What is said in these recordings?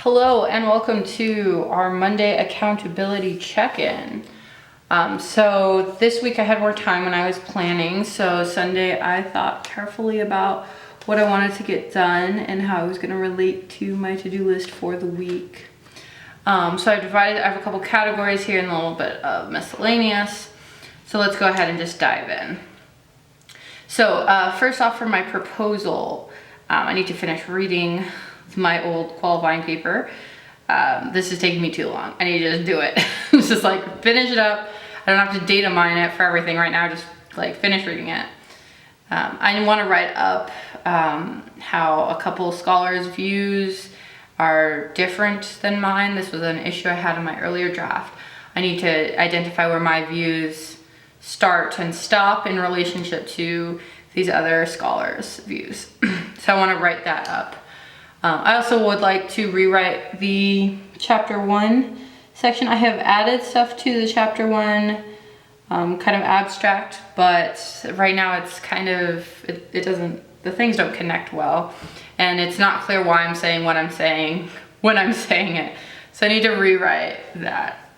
Hello and welcome to our Monday accountability check-in. So this week I had more time when I was planning. So Sunday I thought carefully about what I wanted to get done and how it was going to relate to my to-do list for the week. So I have a couple categories here and a little bit of miscellaneous. So let's go ahead and just dive in. So first off, for my proposal, I need to finish reading my old qualifying paper. This is taking me too long. I need to just do it. It's just like finish it up. I don't have to data mine it for everything right now. Just like finish reading it. I want to write up how a couple scholars' views are different than mine. This was an issue I had in my earlier draft. I need to identify where my views start and stop in relationship to these other scholars' views. So I want to write that up. I also would like to rewrite the chapter 1 section. I have added stuff to the chapter 1 kind of abstract, but right now it's kind of, the things don't connect well, and it's not clear why I'm saying what I'm saying when I'm saying it. So I need to rewrite that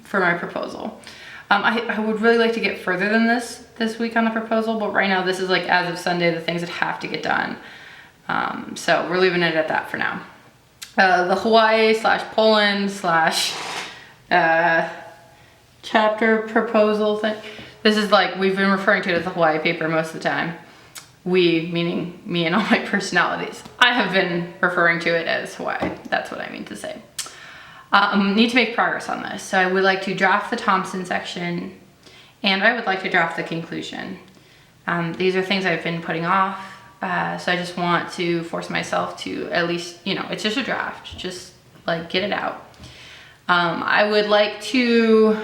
for my proposal. I would really like to get further than this week on the proposal, but right now this is like as of Sunday, the things that have to get done. So we're leaving it at that for now. The Hawaii / Poland / chapter proposal thing. This is like, we've been referring to it as the Hawaii paper most of the time. We, meaning me and all my personalities. I have been referring to it as Hawaii. That's what I mean to say. Need to make progress on this. So I would like to draft the Thompson section, and I would like to draft the conclusion. These are things I've been putting off. So I just want to force myself to at least, it's just a draft, just like get it out. I would like to,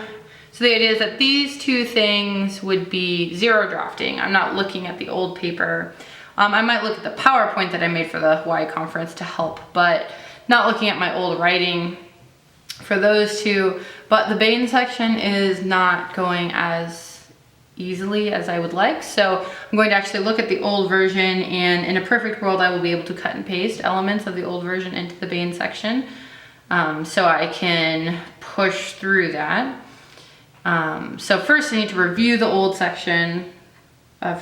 so the idea is that these two things would be zero drafting. I'm not looking at the old paper. I might look at the PowerPoint that I made for the Hawaii conference to help, but not looking at my old writing for those two. But the Bain section is not going as easily as I would like. So I'm going to actually look at the old version, and in a perfect world, I will be able to cut and paste elements of the old version into the Bain section. So I can push through that. So first I need to review the old section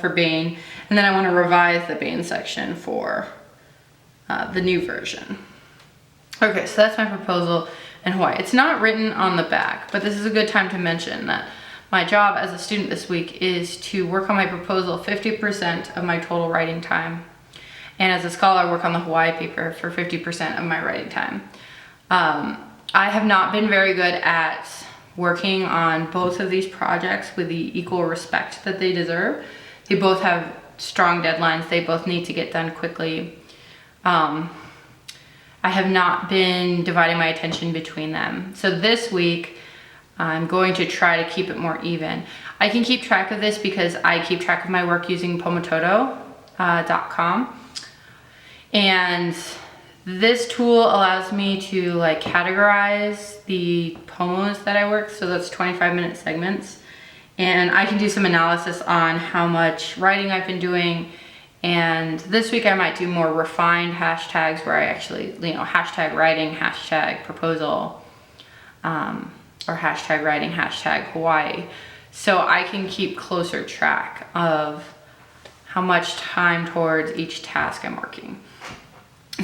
for Bain, and then I want to revise the Bain section for the new version. Okay, so that's my proposal in Hawaii. It's not written on the back, but this is a good time to mention that my job as a student this week is to work on my proposal 50% of my total writing time. And as a scholar, work on the Hawaii paper for 50% of my writing time. I have not been very good at working on both of these projects with the equal respect that they deserve. They both have strong deadlines. They both need to get done quickly. I have not been dividing my attention between them. So this week, I'm going to try to keep it more even. I can keep track of this because I keep track of my work using Pomotodo.com. And this tool allows me to like categorize the pomos that I work. So that's 25-minute segments. And I can do some analysis on how much writing I've been doing. And this week I might do more refined hashtags where I actually, hashtag writing, hashtag proposal, or hashtag writing, hashtag Hawaii. So I can keep closer track of how much time towards each task I'm working.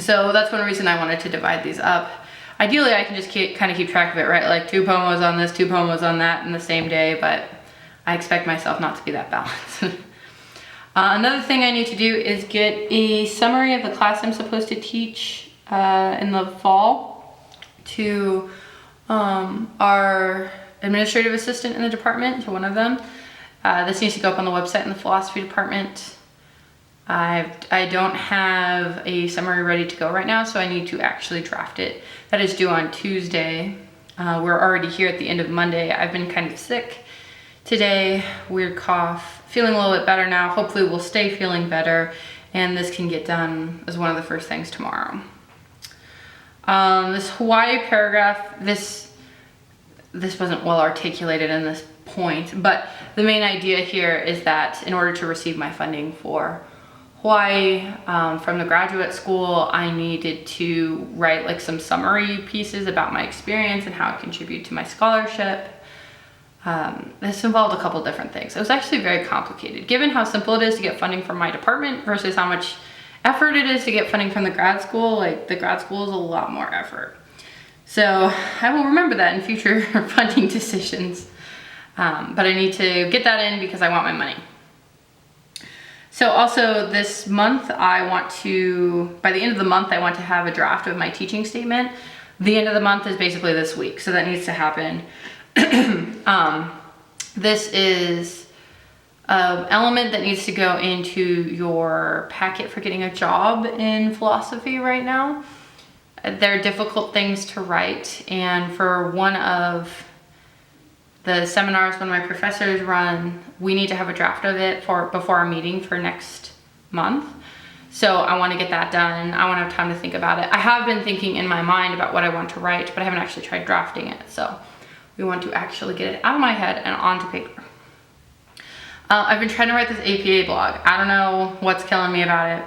So that's one reason I wanted to divide these up. Ideally, I can just kind of keep track of it, right? Like 2 pomos on this, 2 pomos on that in the same day, but I expect myself not to be that balanced. Another thing I need to do is get a summary of the class I'm supposed to teach in the fall to our administrative assistant in the department, to one of them. This needs to go up on the website in the philosophy department. I don't have a summary ready to go right now, so I need to actually draft it. That is due on Tuesday. We're already here at the end of Monday. I've been kind of sick today, weird cough, feeling a little bit better now. Hopefully we'll stay feeling better, and this can get done as one of the first things tomorrow. This Hawaii paragraph, this wasn't well articulated in this point, but the main idea here is that in order to receive my funding for Hawaii from the graduate school, I needed to write like some summary pieces about my experience and how it contributed to my scholarship. This involved a couple different things. It was actually very complicated, given how simple it is to get funding from my department versus how much effort it is to get funding from the grad school. Like, the grad school is a lot more effort. So I will remember that in future funding decisions. But I need to get that in because I want my money. So also this month, by the end of the month, I want to have a draft of my teaching statement. The end of the month is basically this week, so that needs to happen. This is an element that needs to go into your packet for getting a job in philosophy right now. They're difficult things to write, and for one of the seminars when my professors run, we need to have a draft of it before our meeting for next month. So I want to get that done. I want to have time to think about it. I have been thinking in my mind about what I want to write, but I haven't actually tried drafting it. So we want to actually get it out of my head and onto paper. I've been trying to write this APA blog. I don't know what's killing me about it,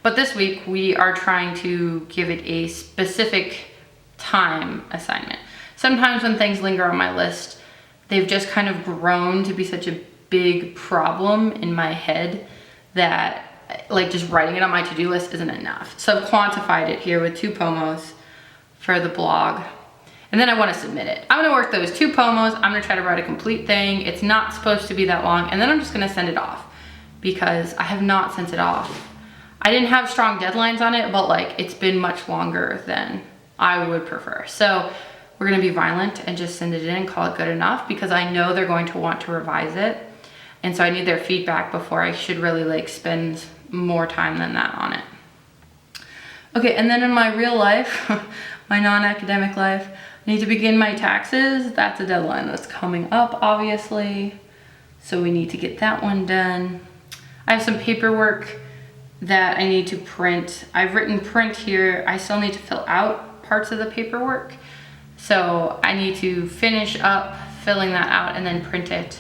but this week we are trying to give it a specific time assignment. Sometimes when things linger on my list, they've just kind of grown to be such a big problem in my head that like just writing it on my to-do list isn't enough. So I've quantified it here with 2 pomos for the blog. And then I want to submit it. I'm going to work those 2 pomos. I'm going to try to write a complete thing. It's not supposed to be that long. And then I'm just going to send it off because I have not sent it off. I didn't have strong deadlines on it, but like it's been much longer than I would prefer. So we're going to be violent and just send it in and call it good enough because I know they're going to want to revise it. And so I need their feedback before I should really like spend more time than that on it. Okay, and then in my real life, my non-academic life, I need to begin my taxes. That's a deadline that's coming up, obviously. So we need to get that one done. I have some paperwork that I need to print. I've written print here. I still need to fill out parts of the paperwork. So I need to finish up filling that out and then print it.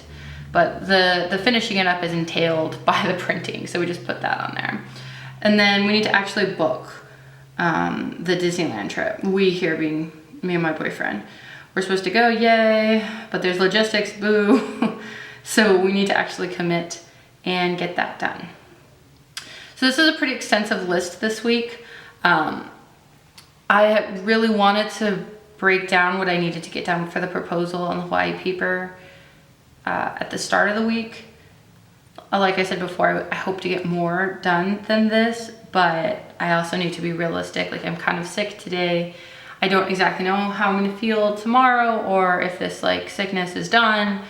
But the finishing it up is entailed by the printing. So we just put that on there. And then we need to actually book the Disneyland trip. We here being me and my boyfriend. We're supposed to go, yay, but there's logistics, boo. So we need to actually commit and get that done. So this is a pretty extensive list this week. I really wanted to break down what I needed to get done for the proposal on the Hawaii paper at the start of the week. Like I said before, I hope to get more done than this, but I also need to be realistic. Like, I'm kind of sick today. I don't exactly know how I'm gonna feel tomorrow, or if this like sickness is done,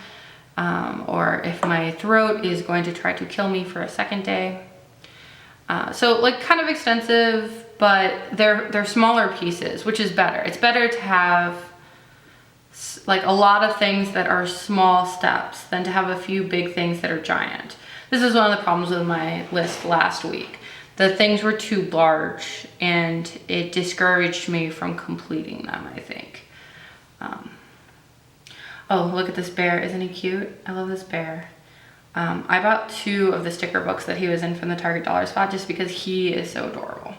or if my throat is going to try to kill me for a second day. So like kind of extensive, but they're smaller pieces, which is better. It's better to have like a lot of things that are small steps than to have a few big things that are giant. This is one of the problems with my list last week. The things were too large and it discouraged me from completing them, I think. Oh, look at this bear. Isn't he cute? I love this bear. I bought 2 of the sticker books that he was in from the Target dollar spot just because he is so adorable.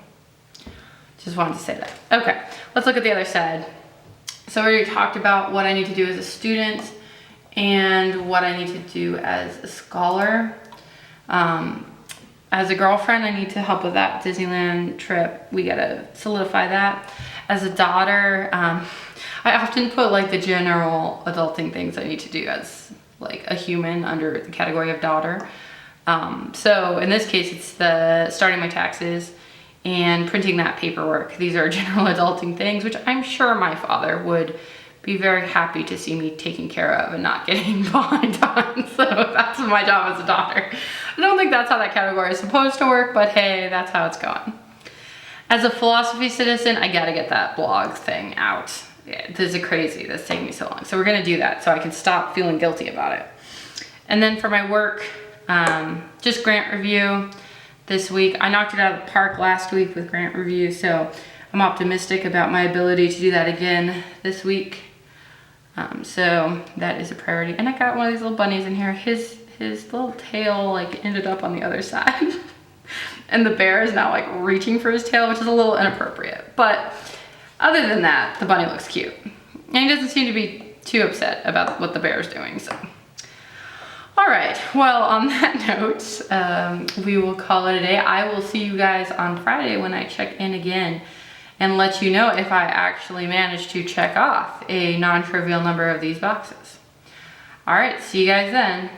Just wanted to say that. Okay, let's look at the other side. So we already talked about what I need to do as a student and what I need to do as a scholar. As a girlfriend, I need to help with that Disneyland trip. We gotta solidify that. As a daughter, I often put like the general adulting things I need to do as like a human under the category of daughter. So in this case, it's the starting my taxes and printing that paperwork. These are general adulting things, which I'm sure my father would be very happy to see me taking care of and not getting behind on. So that's my job as a daughter. I don't think that's how that category is supposed to work, but hey, that's how it's going. As a philosophy citizen, I gotta get that blog thing out. Yeah, this is crazy, that's taking me so long. So we're gonna do that so I can stop feeling guilty about it. And then for my work, just grant review this week. I knocked it out of the park last week with grant review, so I'm optimistic about my ability to do that again this week. So that is a priority. And I got one of these little bunnies in here. His little tail like ended up on the other side. And the bear is now like reaching for his tail, which is a little inappropriate. But other than that, the bunny looks cute. And he doesn't seem to be too upset about what the bear is doing, so. All right, well, on that note, we will call it a day. I will see you guys on Friday when I check in again and let you know if I actually managed to check off a non-trivial number of these boxes. All right, see you guys then.